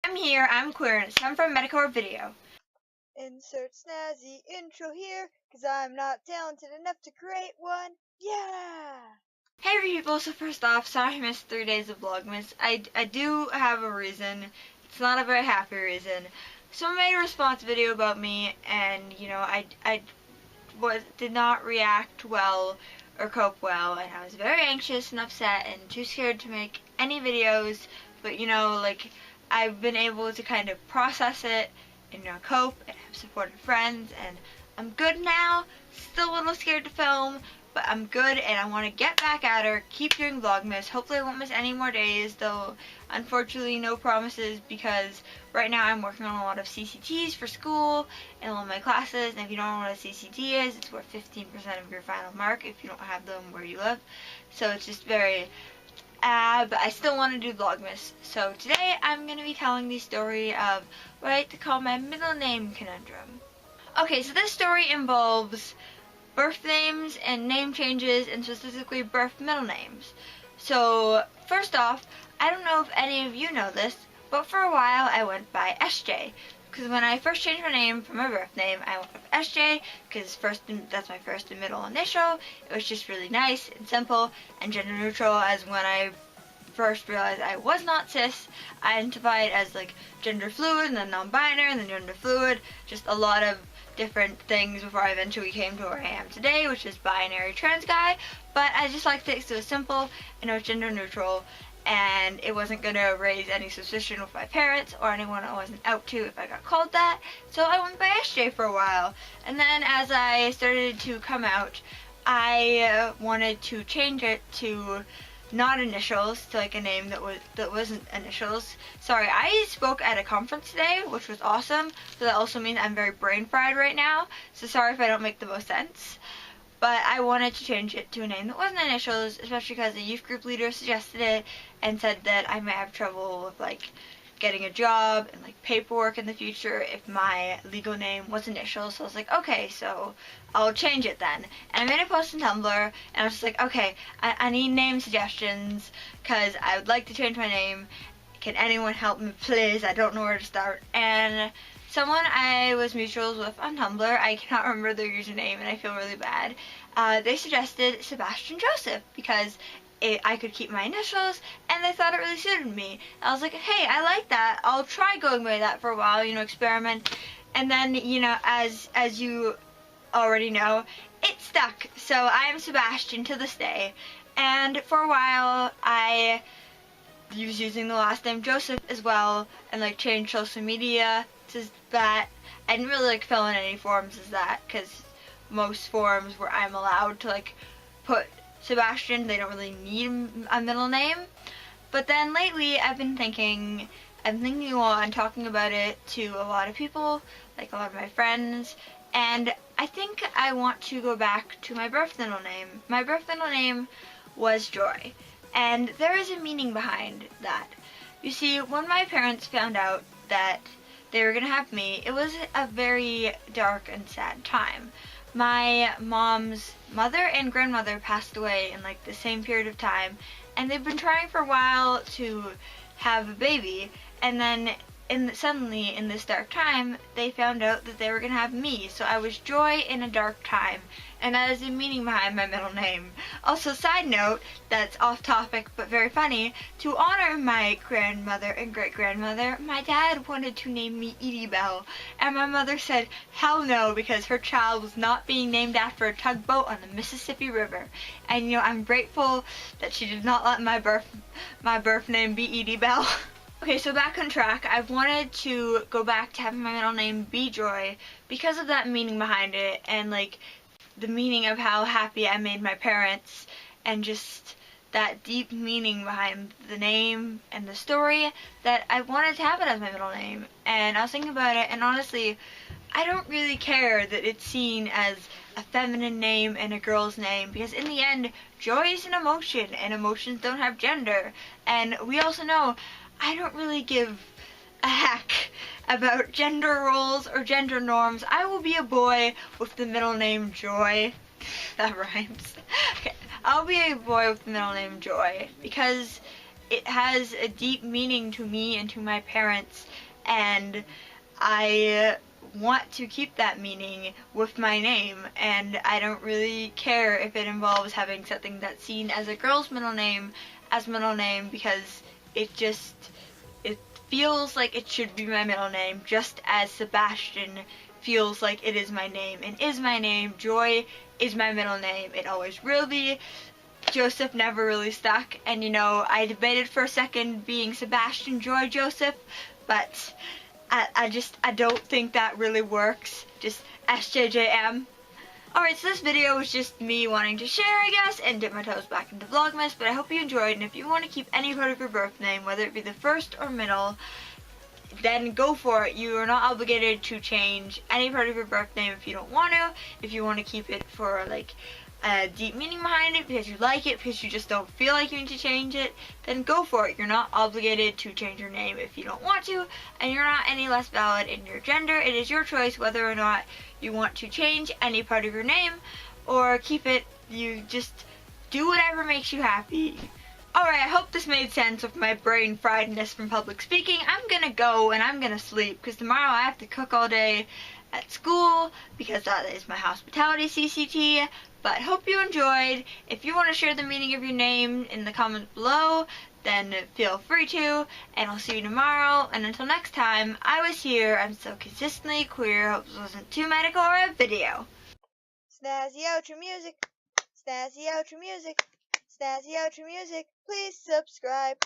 I'm here, I'm queer, and it's time for a Metacore video. Insert snazzy intro here, cause I'm not talented enough to create one. Yeah! Hey people, so first off, sorry I missed 3 days of Vlogmas. I do have a reason. It's not a very happy reason. Someone made a response video about me, and I did not react well or cope well, and I was very anxious and upset and too scared to make any videos, but I've been able to kind of process it and cope and have supportive friends, and I'm good now. Still a little scared to film, but I'm good and I want to get back at her, keep doing Vlogmas. Hopefully I won't miss any more days, though unfortunately no promises, because right now I'm working on a lot of CCTs for school and all my classes, and if you don't know what a CCT is, it's worth 15% of your final mark if you don't have them where you live. So it's just very but I still want to do Vlogmas. So today I'm going to be telling the story of what I like to call my middle name conundrum. Okay, so this story involves birth names and name changes, and specifically birth middle names. So first off, I don't know if any of you know this, but for a while I went by SJ. Because when I first changed my name from my birth name, I went with SJ, because that's my first and middle initial. It was just really nice and simple and gender neutral, as when I first realized I was not cis, I identified as like gender fluid and then non-binary and then gender fluid, just a lot of different things before I eventually came to where I am today, which is binary trans guy. But I just liked it, so it was simple and it was gender neutral, and it wasn't going to raise any suspicion with my parents or anyone I wasn't out to if I got called that. So I went by SJ for a while, and then as I started to come out, I wanted to change it to not initials, to like a name that wasn't initials. Sorry, I spoke at a conference today, which was awesome, so that also means I'm very brain fried right now, so sorry if I don't make the most sense. But I wanted to change it to a name that wasn't initials, especially because a youth group leader suggested it and said that I might have trouble with like getting a job and like paperwork in the future if my legal name was initials. So I was like, okay, so I'll change it then. And I made a post on Tumblr, and I was just like, okay, I need name suggestions because I would like to change my name. Can anyone help me, please? I don't know where to start. And someone I was mutuals with on Tumblr, I cannot remember their username and I feel really bad, they suggested Sebastian Joseph because I could keep my initials, and they thought it really suited me. I was like, hey, I like that. I'll try going by that for a while, experiment. And then, as you already know, it stuck. So I am Sebastian to this day. And for a while, I was using the last name Joseph as well, and like changed social media to that. I didn't really like fill in any forms as that, because most forms where I'm allowed to like put Sebastian, they don't really need a middle name. But then lately I've been thinking a lot and talking about it to a lot of people, like a lot of my friends, and I think I want to go back to my birth middle name. My birth middle name was Joy, and there is a meaning behind that. You see, when my parents found out that they were gonna have me, it was a very dark and sad time. My mom's mother and grandmother passed away in like the same period of time, and they've been trying for a while to have a baby, and then suddenly in this dark time they found out that they were gonna have me. So I was Joy in a dark time, and that is the meaning behind my middle name. Also, side note, that's off topic but very funny, to honor my grandmother and great-grandmother, my dad wanted to name me Edie Bell, and my mother said hell no, because her child was not being named after a tugboat on the Mississippi River. And I'm grateful that she did not let my birth name be Edie Bell. Okay, so back on track. I've wanted to go back to having my middle name be Joy because of that meaning behind it, and like the meaning of how happy I made my parents, and just that deep meaning behind the name and the story, that I wanted to have it as my middle name. And I was thinking about it, and honestly, I don't really care that it's seen as a feminine name and a girl's name, because in the end, joy is an emotion, and emotions don't have gender. And we also know I don't really give a heck about gender roles or gender norms. I will be a boy with the middle name Joy. That rhymes. Okay. I'll be a boy with the middle name Joy because it has a deep meaning to me and to my parents, and I want to keep that meaning with my name, and I don't really care if it involves having something that's seen as a girl's middle name as middle name, because it feels like it should be my middle name, just as Sebastian feels like it is my name and is my name. Joy is my middle name. It always will be. Joseph never really stuck, and I debated for a second being Sebastian Joy Joseph, but I don't think that really works. Just SJJM. Alright, so this video was just me wanting to share, I guess, and dip my toes back into Vlogmas, but I hope you enjoyed, and if you want to keep any part of your birth name, whether it be the first or middle, then go for it. You are not obligated to change any part of your birth name if you don't want to. If you want to keep it for, like, a deep meaning behind it, because you like it, because you just don't feel like you need to change it, then go for it. You're not obligated to change your name if you don't want to, and you're not any less valid in your gender. It is your choice whether or not you want to change any part of your name or keep it. You just do whatever makes you happy. Alright, I hope this made sense with my brain friedness from public speaking. I'm gonna go and I'm gonna sleep, because tomorrow I have to cook all day at school, because that is my hospitality CCT. But hope you enjoyed. If you want to share the meaning of your name in the comments below, then feel free to, and I'll see you tomorrow. And until next time, I was here. I'm so consistently queer. Hope this wasn't too medical or a video. Snazzy outro music. Snazzy outro music. Snazzy outro music. Please subscribe.